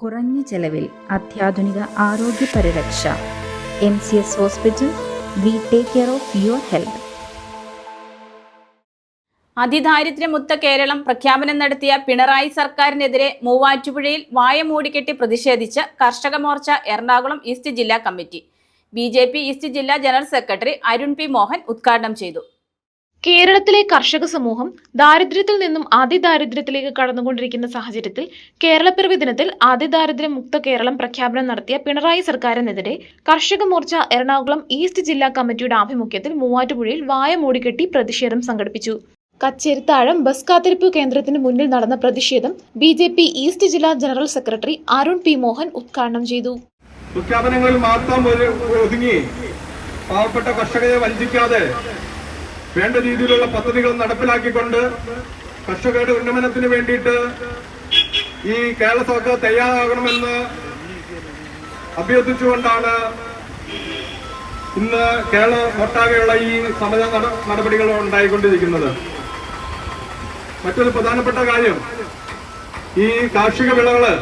കുറഞ്ഞ ചെലവിൽ അത്യാധുനിക ആരോഗ്യ പരിരക്ഷ. MCS hospital. We take care of your health. അതിദാരിദ്ര്യമുക്ത കേരളം പ്രഖ്യാപനം നടത്തിയ പിണറായി സർക്കാരിനെതിരെ മൂവാറ്റുപുഴയിൽ വായ മൂടിക്കെട്ടി പ്രതിഷേധിച്ച് കർഷക മോർച്ച എറണാകുളം ഈസ്റ്റ് ജില്ലാ കമ്മിറ്റി. BJP ഈസ്റ്റ് ജില്ലാ general secretary Arun P Mohan ഉദ്ഘാടനം ചെയ്തു. കേരളത്തിലെ കർഷക സമൂഹം ദാരിദ്ര്യത്തിൽ നിന്നും അതിദാരിദ്ര്യത്തിലേക്ക് കടന്നുകൊണ്ടിരിക്കുന്ന സാഹചര്യത്തിൽ കേരളപ്പിറവി ദിനത്തിൽ അതിദാരിദ്ര്യമുക്ത കേരളം പ്രഖ്യാപനം നടത്തിയ പിണറായി സർക്കാരിനെതിരെ കർഷക മോർച്ച എറണാകുളം ഈസ്റ്റ് ജില്ലാ കമ്മിറ്റിയുടെ ആഭിമുഖ്യത്തിൽ മൂവാറ്റുപുഴയിൽ വായ മൂടിക്കെട്ടി പ്രതിഷേധം സംഘടിപ്പിച്ചു. കച്ചേരിത്താഴം ബസ് കാത്തിരിപ്പ് കേന്ദ്രത്തിന് മുന്നിൽ നടന്ന പ്രതിഷേധം BJP ഈസ്റ്റ് ജില്ലാ general secretary Arun P Mohan ഉദ്ഘാടനം ചെയ്തു. പ്രഖ്യാപനങ്ങളിൽ മാത്രം ഒതുങ്ങി പാവപ്പെട്ട കർഷകരെ വഞ്ചിക്കാതെ വേണ്ട രീതിയിലുള്ള പദ്ധതികൾ നടപ്പിലാക്കിക്കൊണ്ട് കർഷകരുടെ ഉന്നമനത്തിന് വേണ്ടിയിട്ട് ഈ കേരള സർക്കാർ തയ്യാറാകണമെന്ന് അഭ്യർത്ഥിച്ചുകൊണ്ടാണ് ഇന്ന് കേരളം ഒട്ടാകെയുള്ള ഈ സമര നടപടികൾ ഉണ്ടായിക്കൊണ്ടിരിക്കുന്നത്. മറ്റൊരു പ്രധാനപ്പെട്ട കാര്യം, ഈ കാർഷിക വിളകള്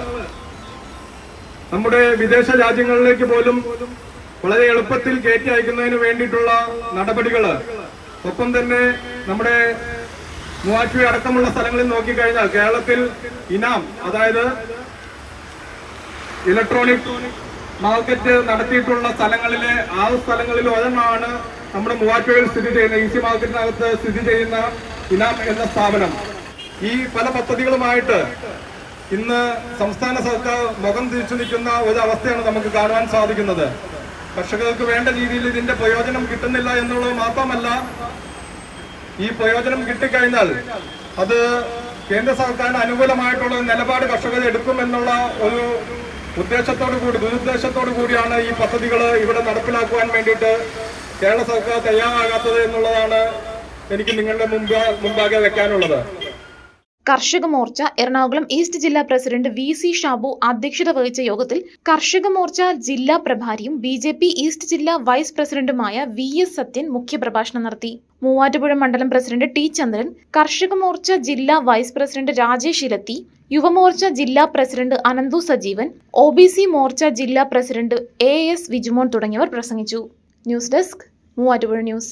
നമ്മുടെ വിദേശ രാജ്യങ്ങളിലേക്ക് പോലും വളരെ എളുപ്പത്തിൽ കയറ്റി അയക്കുന്നതിന് വേണ്ടിയിട്ടുള്ള നടപടികള്, ഒപ്പം തന്നെ നമ്മുടെ മൂവാറ്റുപുഴ അടക്കമുള്ള സ്ഥലങ്ങളിൽ നോക്കിക്കഴിഞ്ഞാൽ കേരളത്തിൽ ഇനാം, അതായത് ഇലക്ട്രോണിക് മാർക്കറ്റ് നടത്തിയിട്ടുള്ള സ്ഥലങ്ങളിലെ 6 സ്ഥലങ്ങളിൽ ഒരെണ്ണമാണ് നമ്മുടെ മൂവാറ്റുപുഴയിൽ സ്ഥിതി ചെയ്യുന്ന ഈസി മാർക്കറ്റിനകത്ത് സ്ഥിതി ചെയ്യുന്ന ഇനാം എന്ന സ്ഥാപനം. ഈ പല പദ്ധതികളുമായിട്ട് ഇന്ന് സംസ്ഥാന സർക്കാർ മുഖം തിരിച്ചു നിൽക്കുന്ന ഒരു അവസ്ഥയാണ് നമുക്ക് കാണുവാൻ സാധിക്കുന്നത്. കർഷകർക്ക് വേണ്ട രീതിയിൽ ഇതിന്റെ പ്രയോജനം കിട്ടുന്നില്ല എന്നുള്ളത് മാത്രമല്ല, ഈ പ്രയോജനം കിട്ടിക്കഴിഞ്ഞാൽ അത് കേന്ദ്ര സർക്കാരിന് അനുകൂലമായിട്ടുള്ള നിലപാട് കർഷകർ എടുക്കുമെന്നുള്ള ഒരു ദുരുദ്ദേശത്തോടു കൂടിയാണ് ഈ പദ്ധതികൾ ഇവിടെ നടപ്പിലാക്കുവാൻ വേണ്ടിയിട്ട് കേരള സർക്കാർ തയ്യാറാകാത്തത് എന്നുള്ളതാണ് എനിക്ക് നിങ്ങളുടെ മുമ്പാകെ വെക്കാനുള്ളത്. കർഷക മോർച്ച എറണാകുളം ഈസ്റ്റ് ജില്ലാ പ്രസിഡന്റ് VC ഷാബു അധ്യക്ഷത വഹിച്ച യോഗത്തിൽ കർഷക മോർച്ച ജില്ലാ പ്രഭാരിയും BJP ഈസ്റ്റ് ജില്ലാ വൈസ് പ്രസിഡന്റുമായ VS സത്യൻ മുഖ്യപ്രഭാഷണം നടത്തി. മൂവാറ്റുപുഴ മണ്ഡലം പ്രസിഡന്റ് T ചന്ദ്രൻ, കർഷക മോർച്ച ജില്ലാ വൈസ് പ്രസിഡന്റ് രാജേഷ് ഇലത്തി, യുവമോർച്ച ജില്ലാ പ്രസിഡന്റ് അനന്തു സജീവൻ, OBC മോർച്ച ജില്ലാ പ്രസിഡന്റ് AS വിജുമോൻ തുടങ്ങിയവർ പ്രസംഗിച്ചു. News desk Muvattupuzha news.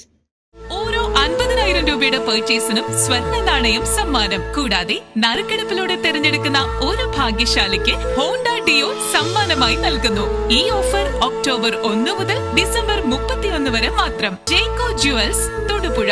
ഓരോ 50,000 രൂപയുടെ പർച്ചേസിനും സ്വർണ്ണ നാണയം സമ്മാനം. കൂടാതെ നറുക്കെടുപ്പിലൂടെ തിരഞ്ഞെടുക്കുന്ന ഓരോ ഭാഗ്യശാലിക്ക് ഹോണ്ട ഡിയോ സമ്മാനമായി നൽകുന്നു. ഈ ഓഫർ ഒക്ടോബർ 1 മുതൽ ഡിസംബർ 31 വരെ മാത്രം. ജേക്കോ ജുവൽസ്, തൊടുപുഴ.